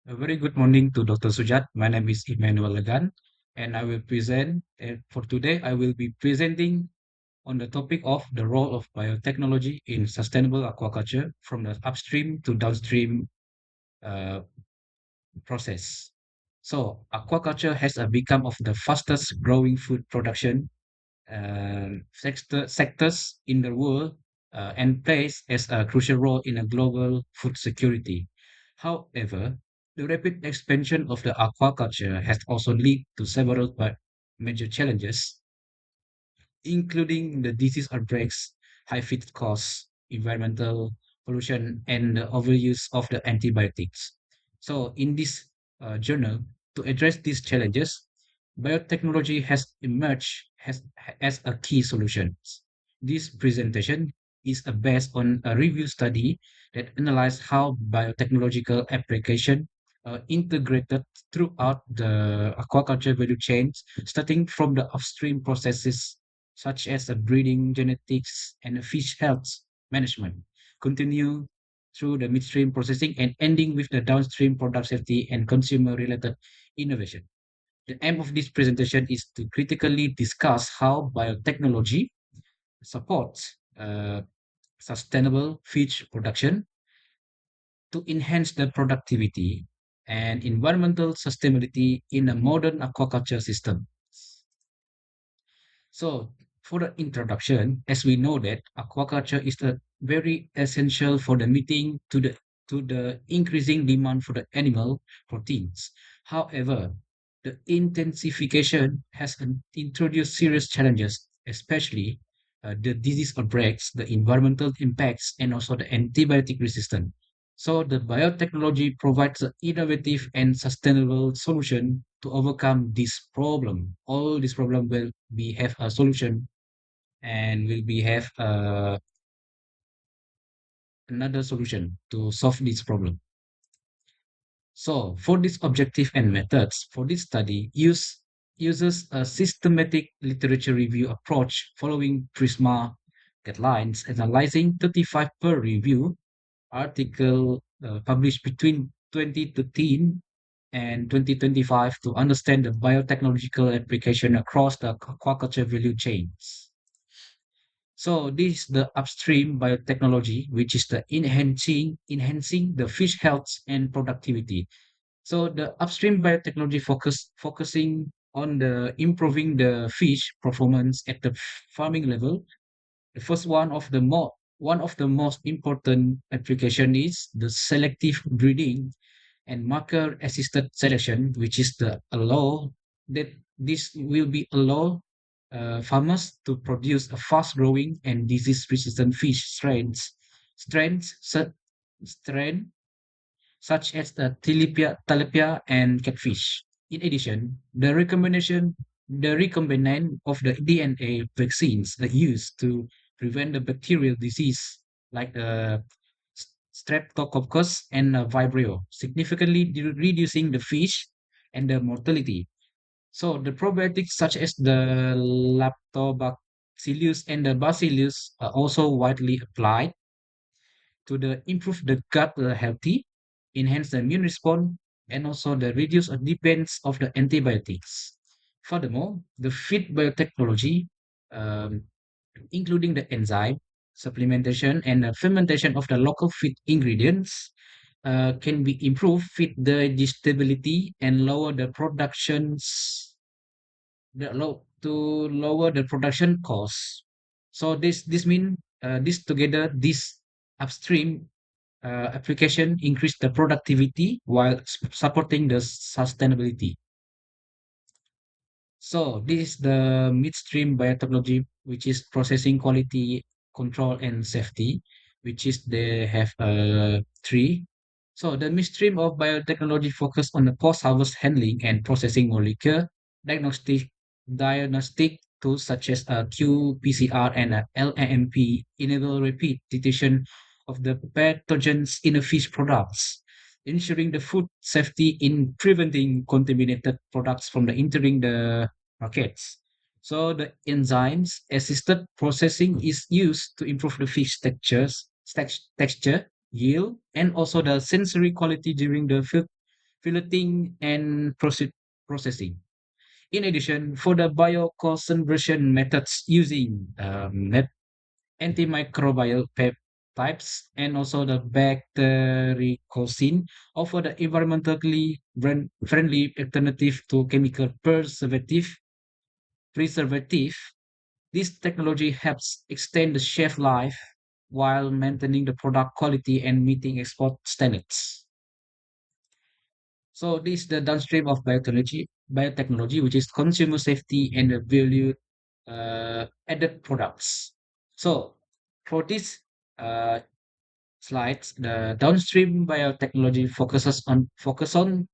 A very good morning to Dr. Sujat. My name is Emmanuel Lagan, and I will present. For today, I will be presenting on the topic of the role of biotechnology in sustainable aquaculture from the upstream to downstream uh, process. So, aquaculture has become of the fastest growing food production sectors in the world and plays as a crucial role in a global food security. However, the rapid expansion of the aquaculture has also led to several major challenges, including the disease outbreaks, high feed costs, environmental pollution, and the overuse of the antibiotics. So, in this journal, to address these challenges, biotechnology has emerged as a key solution. This presentation is based on a review study that analyzed how biotechnological application integrated throughout the aquaculture value chains, starting from the upstream processes such as the breeding, genetics, and the fish health management, continue through the midstream processing and ending with the downstream product safety and consumer-related innovation. The aim of this presentation is to critically discuss how biotechnology supports sustainable fish production to enhance the productivity and environmental sustainability in a modern aquaculture system. So, for the introduction, as we know that aquaculture is a very essential for the meeting to the increasing demand for the animal proteins. However, the intensification has introduced serious challenges, especially the disease outbreaks, the environmental impacts, and also the antibiotic resistance. So the biotechnology provides an innovative and sustainable solution to overcome this problem. All this problem will be have a solution and will be have another solution to solve this problem. So for this objective and methods, for this study, uses a systematic literature review approach following PRISMA guidelines, analyzing 35 per review article published between 2013 and 2025 to understand the biotechnological application across the aquaculture value chains. So this is the upstream biotechnology, which is the enhancing the fish health and productivity. So the upstream biotechnology focusing on the improving the fish performance at the farming level. The first one of the most important application is the selective breeding and marker assisted selection, which is the allow that this will be allow farmers to produce a fast growing and disease resistant fish strains strain such as the tilapia and catfish. In addition, the recombinant of the DNA vaccines are used to prevent the bacterial disease like streptococcus and vibrio, significantly reducing the fish and the mortality. So the probiotics such as the lactobacillus and the bacillus are also widely applied to the improve the gut healthy, enhance the immune response, and also the reduce or depends of the antibiotics. Furthermore, the feed biotechnology, um, including the enzyme supplementation and fermentation of the local feed ingredients, can be improved feed digestibility and lower the productions to lower the production costs. So this mean this together this upstream application increase the productivity while supporting the sustainability. So this is the midstream biotechnology, which is processing quality control and safety, which is they have three. So the midstream of biotechnology focus on the post-harvest handling and processing molecular diagnostic tools such as qPCR and LAMP enable rapid detection of the pathogens in the fish products, ensuring the food safety in preventing contaminated products from the entering the markets. So the enzymes assisted processing is used to improve the fish texture, yield, and also the sensory quality during the filleting, and processing. In addition, for the bioconservation methods using antimicrobial peptides and also the bactericide offer the environmentally friendly alternative to chemical preservative. This technology helps extend the shelf life while maintaining the product quality and meeting export standards. So this is the downstream of biotechnology, which is consumer safety and the value added products. So for this uh, slides, the downstream biotechnology focus on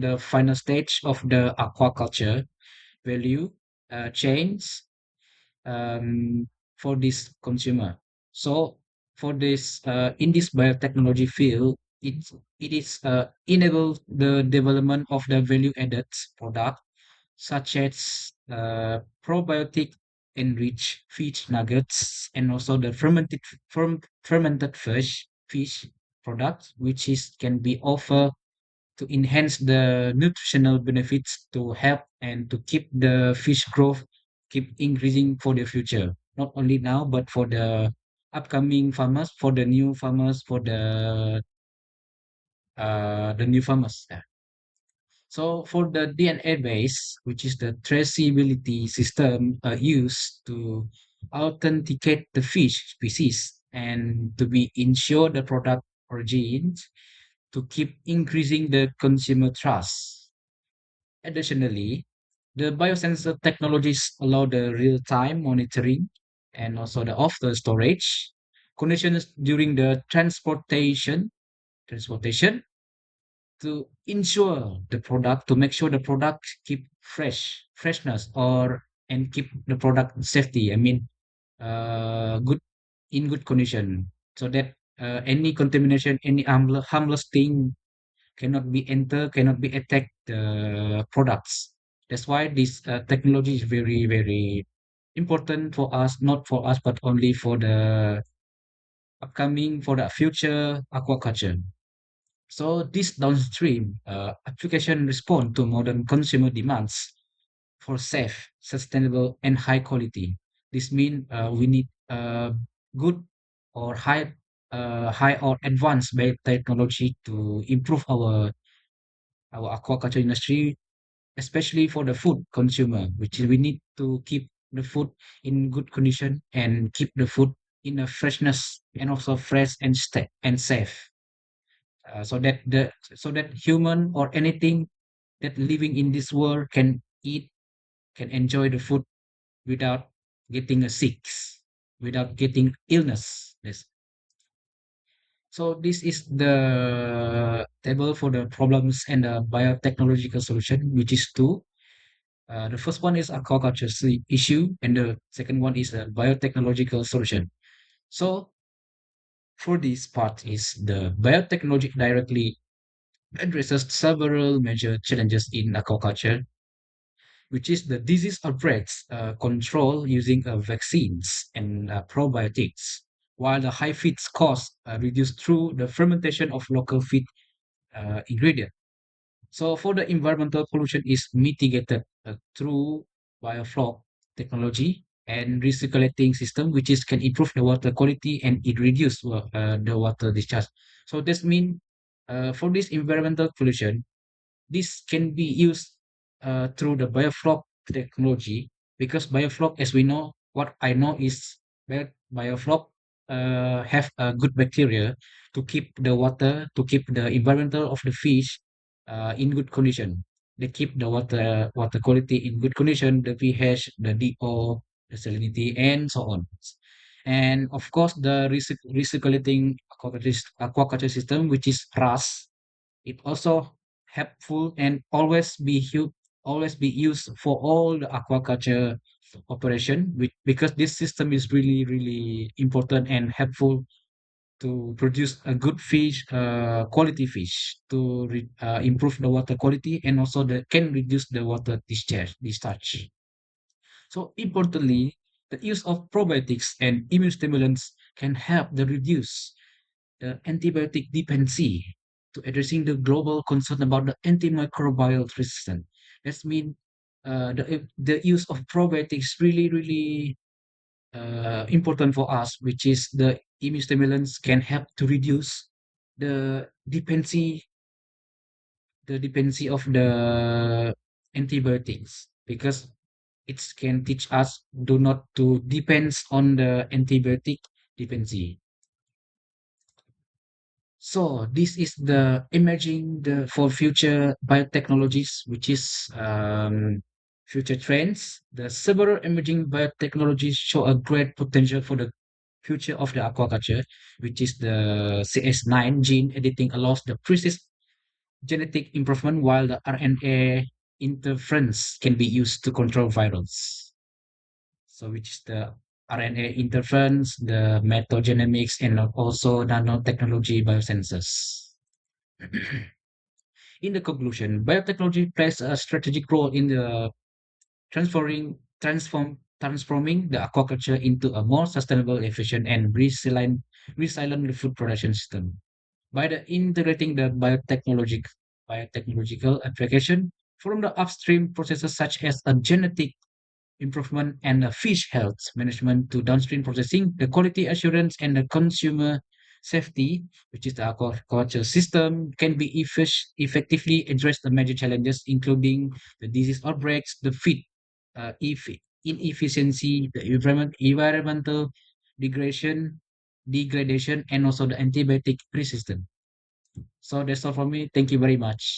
the final stage of the aquaculture value chains for this consumer. So for this in this biotechnology field, it is enable the development of the value added product such as probiotic enriched fish nuggets and also the fermented fish products which is can be offered to enhance the nutritional benefits to help and to keep the fish growth keep increasing for the future, not only now but for the upcoming farmers, for the new farmers, for the new farmers. Yeah. So for the DNA base, which is the traceability system used to authenticate the fish species and to be ensure the product origins to keep increasing the consumer trust. Additionally, the biosensor technologies allow the real-time monitoring and also the after storage conditions during the transportation to ensure the product to make sure the product keep freshness or and keep the product safety. I mean, good in good condition so that any contamination, any harmless thing cannot be enter, cannot be attack the products. That's why this technology is very, very important for us, not for us, but only for the upcoming, for the future aquaculture. So this downstream application respond to modern consumer demands for safe, sustainable, and high quality. This means we need good or high or advanced biotechnology to improve our aquaculture industry, especially for the food consumer, which is we need to keep the food in good condition and keep the food in a freshness and also fresh and safe, so that human or anything that living in this world can eat, can enjoy the food without getting a sick, without getting illness. Yes. So this is the table for the problems and the biotechnological solution, which is two. The first one is aquaculture issue, and the second one is a biotechnological solution. So for this part is the biotechnology directly addresses several major challenges in aquaculture, which is the disease outbreaks control using vaccines and probiotics, while the high feeds cost reduced through the fermentation of local feed ingredient. So for the environmental pollution is mitigated through biofloc technology and recirculating system, which is can improve the water quality and it reduce the water discharge. So this mean for this environmental pollution, this can be used through the biofloc technology because biofloc, as we know, what I know is that biofloc have a good bacteria to keep the water, to keep the environmental of the fish in good condition. They keep the water quality in good condition, the pH, the DO, the salinity, and so on. And of course, the recirculating aquaculture system, which is RAS, it also helpful and always be used for all the aquaculture operation because this system is really really important and helpful to produce a good fish, quality fish, to improve the water quality and also the can reduce the water discharge. So importantly, the use of probiotics and immune stimulants can help the reduce the antibiotic dependency to addressing the global concern about the antimicrobial resistance. That means the use of probiotics really important for us, which is the immunostimulants can help to reduce the dependency of the antibiotics because it can teach us do not to depends on the antibiotic dependency. So this is the emerging the for future biotechnologies, which is future trends. The several emerging biotechnologies show a great potential for the future of the aquaculture, which is the CS9 gene editing allows the precise genetic improvement, while the RNA interference can be used to control virals. So which is the RNA interference, the metagenomics, and also nanotechnology biosensors. In the conclusion, biotechnology plays a strategic role in the transforming the aquaculture into a more sustainable, efficient, and resilient food production system. By the integrating the biotechnological application from the upstream processes such as a genetic improvement and the fish health management to downstream processing, the quality assurance and the consumer safety, which is the aquaculture system, can be effectively address the major challenges, including the disease outbreaks, the feed inefficiency, the environmental degradation, and also the antibiotic resistance. So that's all from me. Thank you very much.